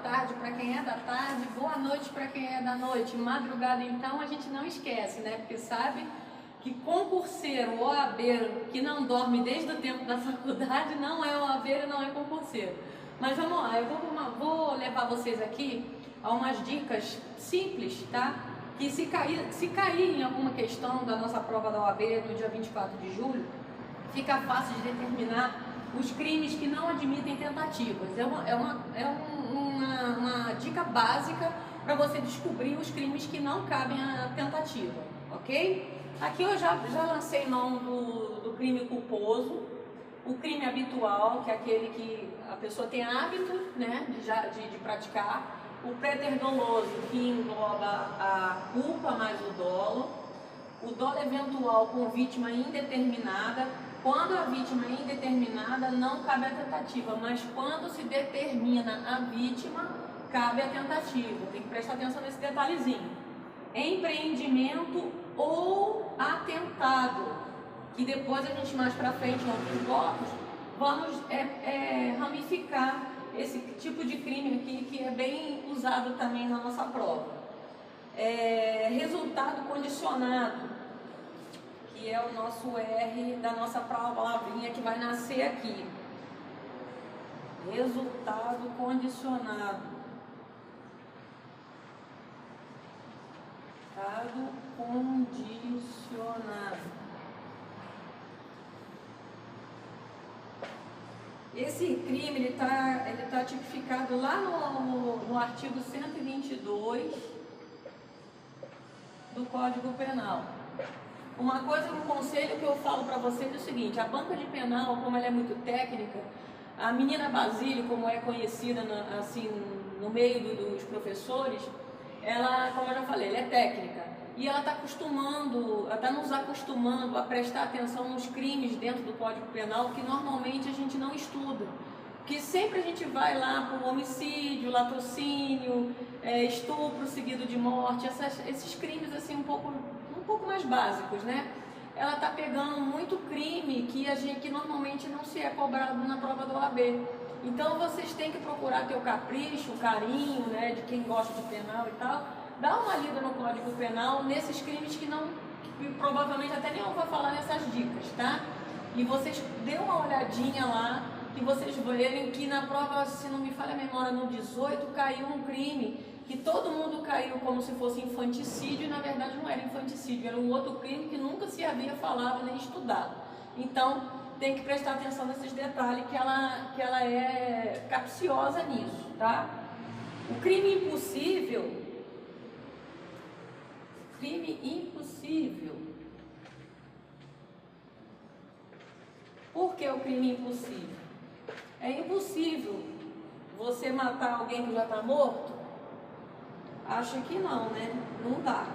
tarde para quem é da tarde, boa noite para quem é da noite. Madrugada, então, a gente não esquece, né? Porque sabe que concurseiro ou OABeiro que não dorme desde o tempo da faculdade não é OABeiro, não é concurseiro. Mas vamos lá, eu vou levar vocês aqui a umas dicas simples, tá? Que se cair em alguma questão da nossa prova da OAB no dia 24 de julho, fica fácil de determinar os crimes que não admitem tentativas. É uma dica básica para você descobrir os crimes que não cabem à tentativa, ok? Aqui eu já lancei mão do crime culposo, o crime habitual, que é aquele que a pessoa tem hábito, né, de praticar, o préter-doloso, que engloba a culpa mais o dolo eventual com vítima indeterminada. Quando a vítima é indeterminada, não cabe a tentativa, mas quando se determina a vítima, cabe a tentativa. Tem que prestar atenção nesse detalhezinho. Empreendimento ou atentado, que depois a gente mais para frente, em outros blocos, vamos ramificar esse tipo de crime aqui, que é bem usado também na nossa prova. Resultado condicionado, que é o nosso R da nossa palavrinha que vai nascer aqui. Resultado condicionado. Resultado condicionado. Esse crime ele tá tipificado lá no artigo 122 do Código Penal. Uma coisa, um conselho que eu falo para vocês é o seguinte: a banca de penal, como ela é muito técnica, a menina Basílio, como é conhecida assim, no meio dos professores, ela, como eu já falei, ela é técnica. E ela está nos acostumando a prestar atenção nos crimes dentro do Código Penal que normalmente a gente não estuda. Porque sempre a gente vai lá para o homicídio, latrocínio, estupro seguido de morte, esses crimes assim um pouco mais básicos, né? Ela está pegando muito crime que normalmente não se é cobrado na prova da OAB. Então vocês têm que procurar ter o capricho, o carinho, né, de quem gosta de penal e tal. Dá uma lida no Código Penal nesses crimes que provavelmente até nem eu vou falar nessas dicas, tá? E vocês dêem uma olhadinha lá, que vocês verem que na prova, se não me falha a memória, no 18 caiu um crime que todo mundo caiu como se fosse infanticídio, e na verdade não era infanticídio, era um outro crime que nunca se havia falado nem estudado. Então tem que prestar atenção nesses detalhes, que ela é capciosa nisso, tá? O crime impossível. Por que o crime impossível? É impossível você matar alguém que já está morto? Acho que não, né? Não dá.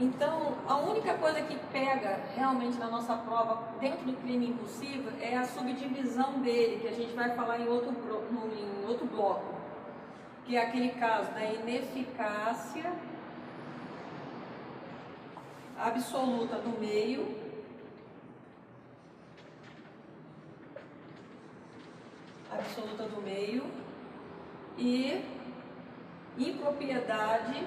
Então, a única coisa que pega realmente na nossa prova dentro do crime impossível é a subdivisão dele, que a gente vai falar em outro bloco, que é aquele caso da ineficácia absoluta do meio e impropriedade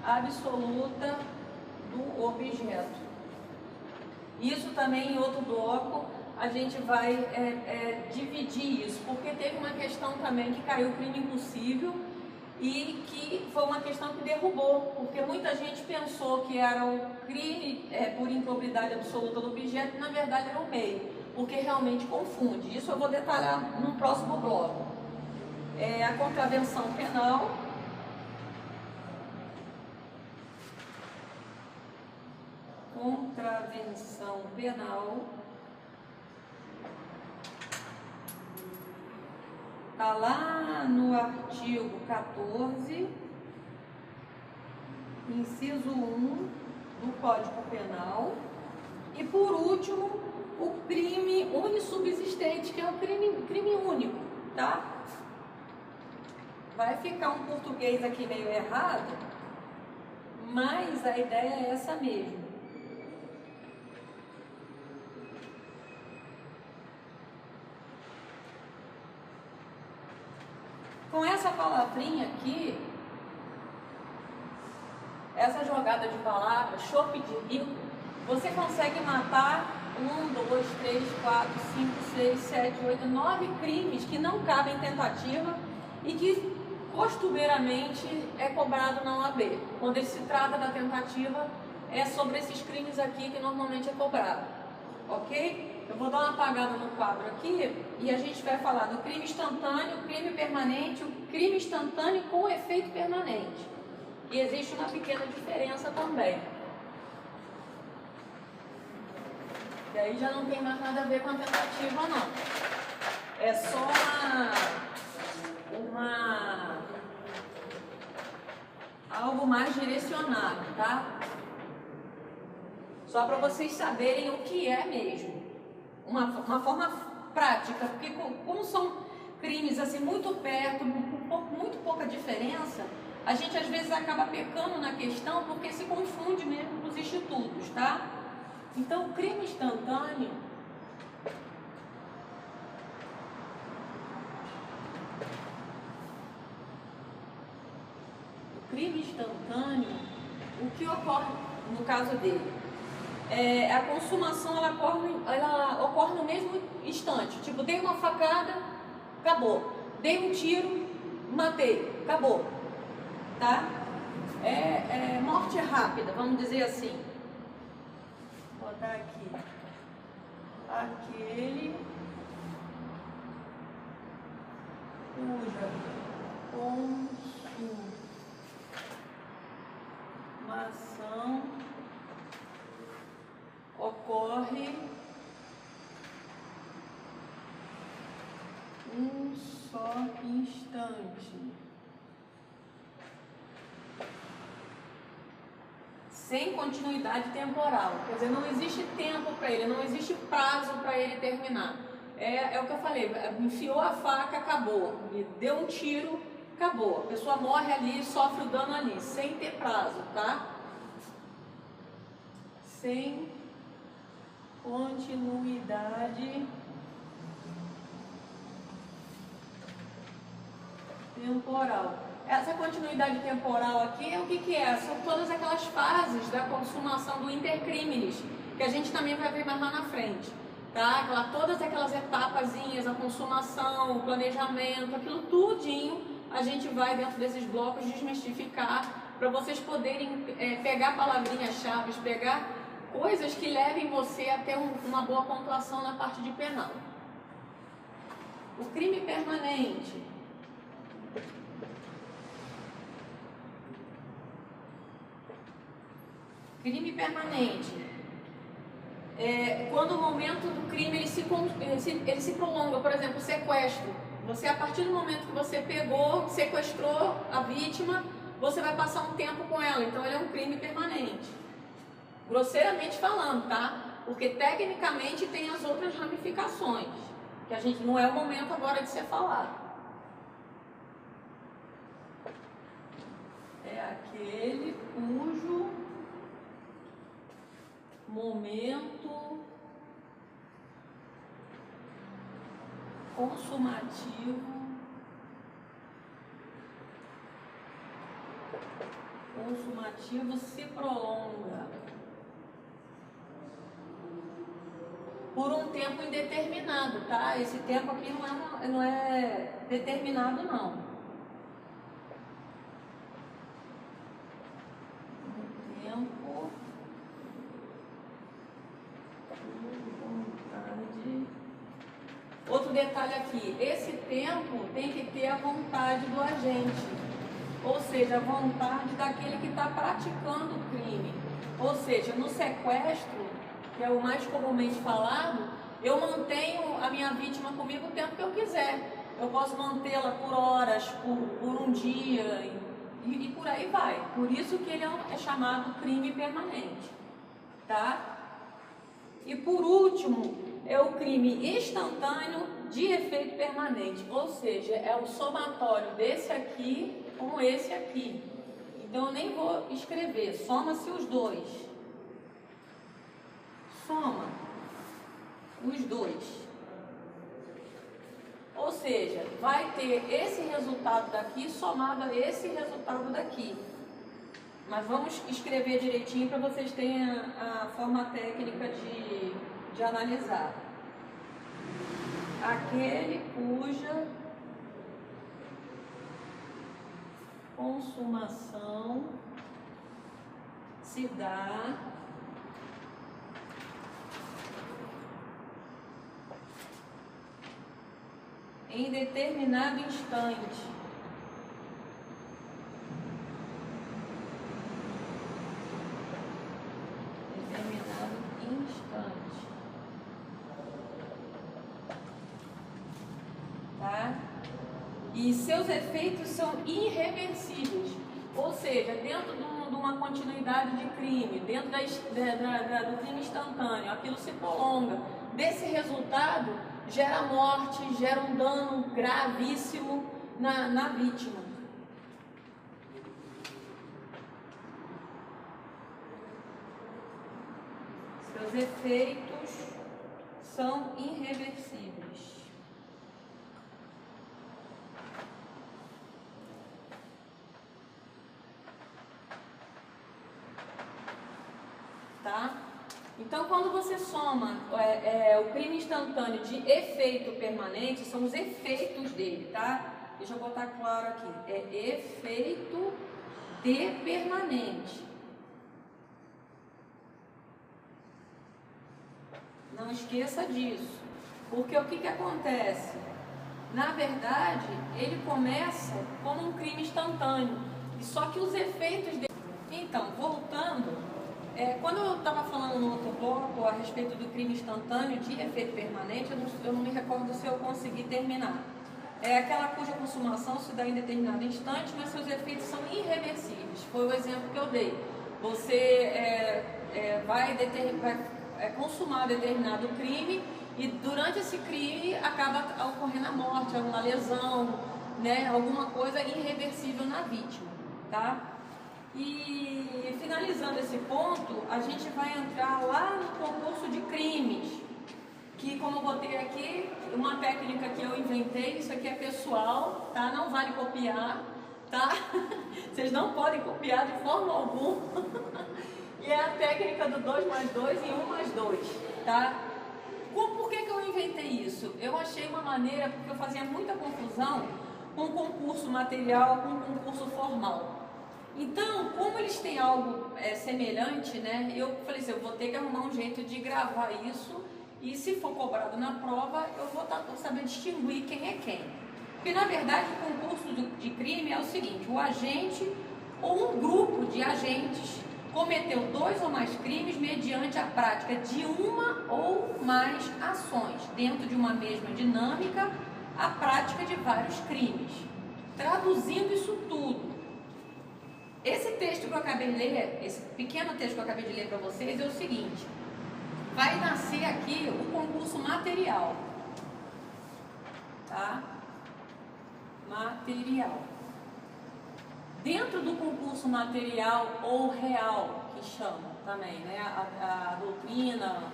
absoluta do objeto. Isso também em outro bloco a gente vai dividir isso, porque teve uma questão também que caiu o crime impossível e que foi uma questão que derrubou, porque muita gente pensou que era o crime por improbidade absoluta do objeto, e na verdade era o meio, porque realmente confunde. Isso eu vou detalhar no próximo bloco. A contravenção penal. Contravenção penal está lá no artigo 14, inciso 1 do Código Penal. E por último, o crime unissubsistente, que é o crime único, tá? Vai ficar um português aqui meio errado, mas a ideia é essa mesmo. Com essa palavrinha aqui, essa jogada de palavras, chope de rico, você consegue matar 1, 2, 3, 4, 5, 6, 7, 8, 9 crimes que não cabem tentativa e que costumeiramente é cobrado na OAB. Quando se trata da tentativa, é sobre esses crimes aqui que normalmente é cobrado, ok? Eu vou dar uma apagada no quadro aqui e a gente vai falar do crime instantâneo, crime permanente, o crime instantâneo com efeito permanente. E existe uma pequena diferença também. E aí já não tem mais nada a ver com a tentativa, não. É só algo mais direcionado, tá? Só para vocês saberem o que é mesmo. Uma forma prática, porque como são crimes assim muito perto, muito pouca diferença, a gente às vezes acaba pecando na questão porque se confunde mesmo com os institutos, tá? Então, o crime instantâneo o que ocorre no caso dele? A consumação ela ocorre no mesmo instante. Tipo, dei uma facada, acabou. Dei um tiro, matei, acabou. Tá? Morte rápida, vamos dizer assim. Vou botar aqui. Aquele cuja consumação ocorre um só instante, sem continuidade temporal. Quer dizer, não existe tempo para ele, não existe prazo para ele terminar. É o que eu falei, enfiou a faca, acabou. Deu um tiro, acabou. A pessoa morre ali, sofre o dano ali, sem ter prazo, tá? Sem continuidade temporal. Essa continuidade temporal aqui é o que é? São todas aquelas fases da consumação do intercrimes, que a gente também vai ver mais lá na frente, tá? Todas aquelas etapazinhas, a consumação, o planejamento, aquilo tudinho, a gente vai dentro desses blocos desmistificar, para vocês poderem pegar palavrinhas-chave, pegar coisas que levem você a ter uma boa pontuação na parte de penal. O crime permanente. Crime permanente quando o momento do crime ele se prolonga, por exemplo, sequestro. Você, a partir do momento que você pegou, sequestrou a vítima, você vai passar um tempo com ela, então ele é um crime permanente. Grosseiramente falando, tá? Porque tecnicamente tem as outras ramificações, que a gente não é o momento agora de ser falado. É aquele cujo momento consumativo se prolonga por um tempo indeterminado, tá? Esse tempo aqui não é determinado, não. Tempo Outro detalhe aqui, esse tempo tem que ter a vontade do agente, ou seja, a vontade daquele que está praticando o crime. Ou seja, no sequestro, que é o mais comumente falado, eu mantenho a minha vítima comigo o tempo que eu quiser. Eu posso mantê-la por horas, por um dia e por aí vai. Por isso que ele é chamado crime permanente, tá? E por último, é o crime instantâneo de efeito permanente, ou seja, é o somatório desse aqui com esse aqui. Então eu nem vou escrever, soma-se os dois. Soma os dois. Ou seja, vai ter esse resultado daqui somado a esse resultado daqui. Mas vamos escrever direitinho para vocês terem a forma técnica de analisar. Aquele cuja consumação se dá em determinado instante. Determinado instante. Tá? E seus efeitos são irreversíveis. Ou seja, dentro de uma continuidade de crime, dentro do crime instantâneo, aquilo se prolonga. Desse resultado, gera morte, gera um dano gravíssimo na vítima. Seus efeitos são irreversíveis. Tá? Então, quando você soma o crime instantâneo de efeito permanente, são os efeitos dele, tá? Deixa eu botar claro aqui. É efeito de permanente. Não esqueça disso. Porque o que acontece? Na verdade, ele começa como um crime instantâneo. E só que os efeitos dele... Então, voltando... quando eu estava falando no outro bloco a respeito do crime instantâneo de efeito permanente, eu não me recordo se eu consegui terminar. É aquela cuja consumação se dá em determinado instante, mas seus efeitos são irreversíveis. Foi o exemplo que eu dei. Você vai consumar determinado crime e durante esse crime acaba ocorrendo a morte, alguma lesão, né, alguma coisa irreversível na vítima, tá? E finalizando esse ponto, a gente vai entrar lá no concurso de crimes, que como eu botei aqui, uma técnica que eu inventei, isso aqui é pessoal, tá? Não vale copiar, tá? Vocês não podem copiar de forma alguma. E é a técnica do 2 mais 2 e 1 mais 2, tá? Por que eu inventei isso? Eu achei uma maneira, porque eu fazia muita confusão com concurso material, com concurso formal. Então, como eles têm algo semelhante, né, eu falei assim, eu vou ter que arrumar um jeito de gravar isso e se for cobrado na prova, eu vou saber distinguir quem é quem. Porque, na verdade, o concurso de crime é o seguinte, o agente ou um grupo de agentes cometeu 2 ou mais crimes mediante a prática de uma ou mais ações, dentro de uma mesma dinâmica, a prática de vários crimes. Traduzindo isso tudo, esse texto que eu acabei de ler, esse pequeno texto que eu acabei de ler para vocês é o seguinte, vai nascer aqui o concurso material, tá? Material. Dentro do concurso material ou real, que chamam também, né? A doutrina,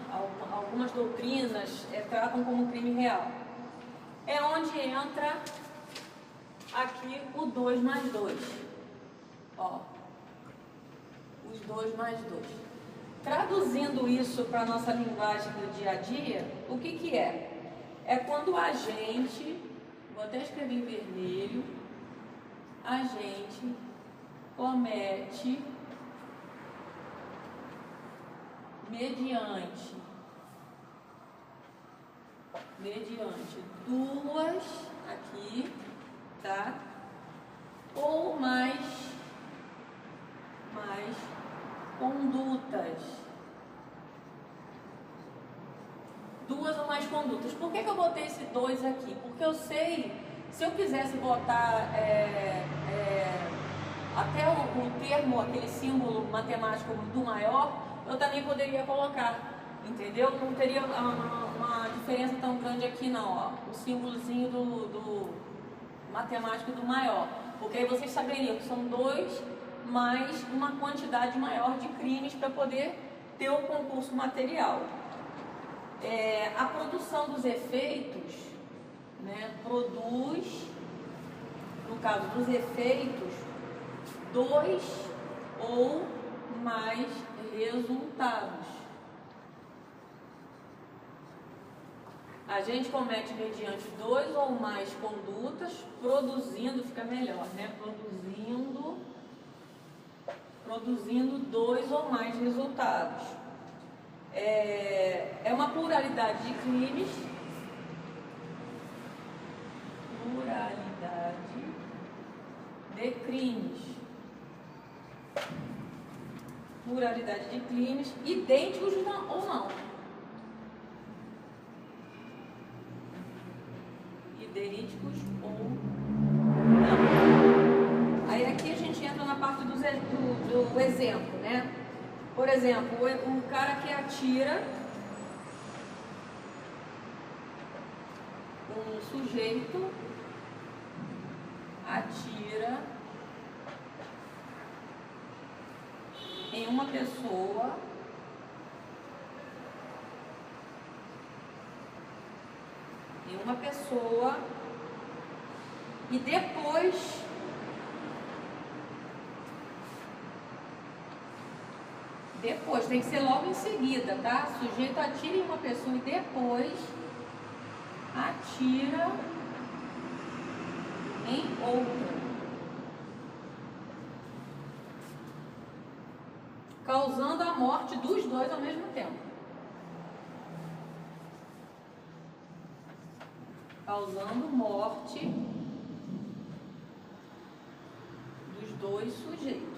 algumas doutrinas tratam como crime real. É onde entra aqui o 2 mais 2. Ó, os 2 mais 2. Traduzindo isso para a nossa linguagem do dia a dia, o que é? É quando a gente, vou até escrever em vermelho, a gente comete mediante 2 aqui, tá? Ou mais condutas. 2 ou mais condutas. Por que eu botei esse 2 aqui? Porque eu sei, se eu quisesse botar até o termo, aquele símbolo matemático do maior, eu também poderia colocar, entendeu? Não teria uma diferença tão grande aqui não, ó. O símbolozinho do matemático do maior. Porque aí vocês saberiam que são 2 mais uma quantidade maior de crimes para poder ter o concurso material. A produção dos efeitos né, produz, no caso dos efeitos, 2 ou mais resultados. A gente comete mediante 2 ou mais condutas, produzindo, fica melhor, né? Produzindo 2 ou mais resultados. É uma pluralidade de crimes. Pluralidade de crimes. Pluralidade de crimes idênticos ou não. Idênticos ou não. Aí aqui a gente entra na parte do exemplo, né? Por exemplo, um cara que atira, um sujeito atira em uma pessoa e depois tem que ser logo em seguida, tá? O sujeito atira em uma pessoa e depois atira em outra, causando a morte dos dois ao mesmo tempo. Causando morte dos dois sujeitos.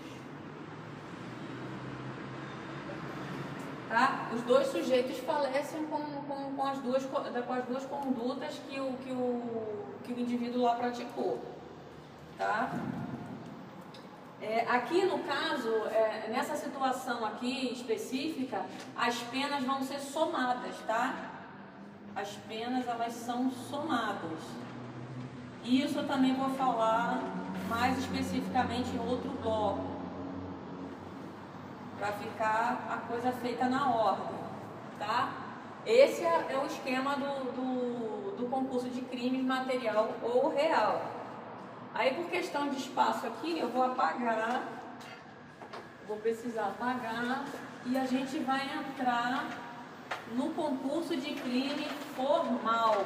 Tá? Os dois sujeitos falecem com as duas condutas que o indivíduo lá praticou. Tá? Aqui no caso, nessa situação aqui específica, as penas vão ser somadas, tá? As penas, elas são somadas. Isso eu também vou falar mais especificamente em outro bloco, para ficar a coisa feita na ordem, tá? Esse é o esquema do concurso de crimes material ou real. Aí, por questão de espaço aqui, eu vou apagar, vou precisar apagar, e a gente vai entrar no concurso de crime formal.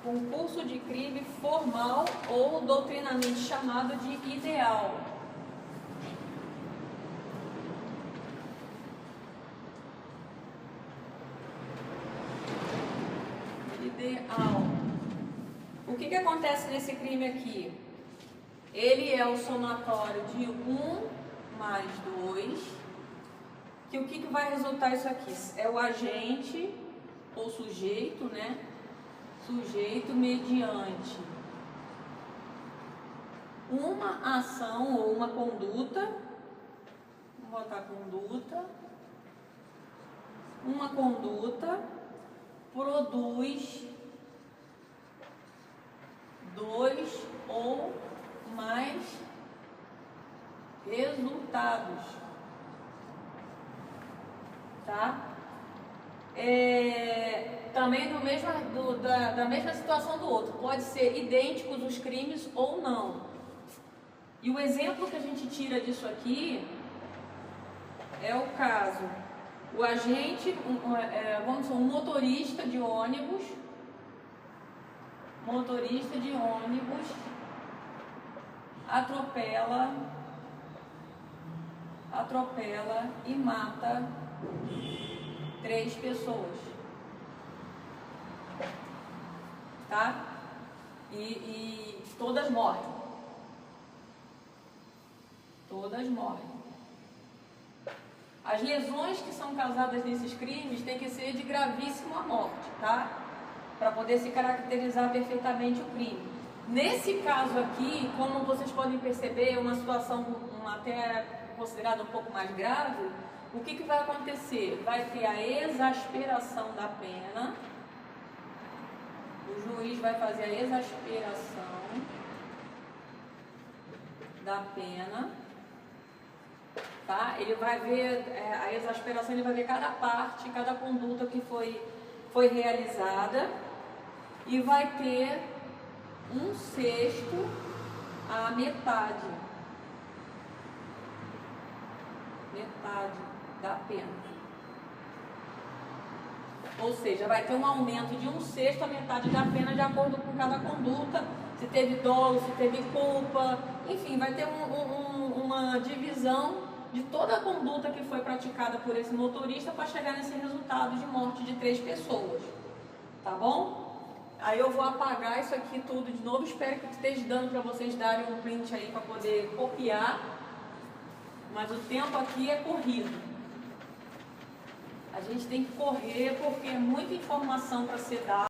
Concurso de crime formal ou doutrinamente chamado de ideal. Ideal. O que acontece nesse crime aqui? Ele é o somatório de 1 mais 2. Que o que vai resultar isso aqui? É o agente ou sujeito, né? Sujeito mediante uma ação ou uma conduta. Vamos botar conduta. Uma conduta produz 2 ou mais resultados, tá? Também da mesma situação do outro, pode ser idênticos os crimes ou não. E o exemplo que a gente tira disso aqui é o caso, o agente, vamos dizer, um motorista de ônibus atropela e mata 3 pessoas, tá? E todas morrem. As lesões que são causadas nesses crimes têm que ser de gravíssima morte, tá? Para poder se caracterizar perfeitamente o crime. Nesse caso aqui, como vocês podem perceber, é uma situação até considerada um pouco mais grave. O que vai acontecer? Vai ter a exasperação da pena. O juiz vai fazer a exasperação da pena, tá? Ele vai ver a exasperação, ele vai ver cada parte, cada conduta que foi realizada e vai ter 1/6 a metade da pena. Ou seja, vai ter um aumento de 1/6 a metade da pena de acordo com cada conduta, se teve dolo, se teve culpa, enfim, vai ter uma divisão de toda a conduta que foi praticada por esse motorista para chegar nesse resultado de morte de 3 pessoas, tá bom? Aí eu vou apagar isso aqui tudo de novo, espero que esteja dando para vocês darem um print aí para poder copiar, mas o tempo aqui é corrido. A gente tem que correr porque é muita informação para ser dada.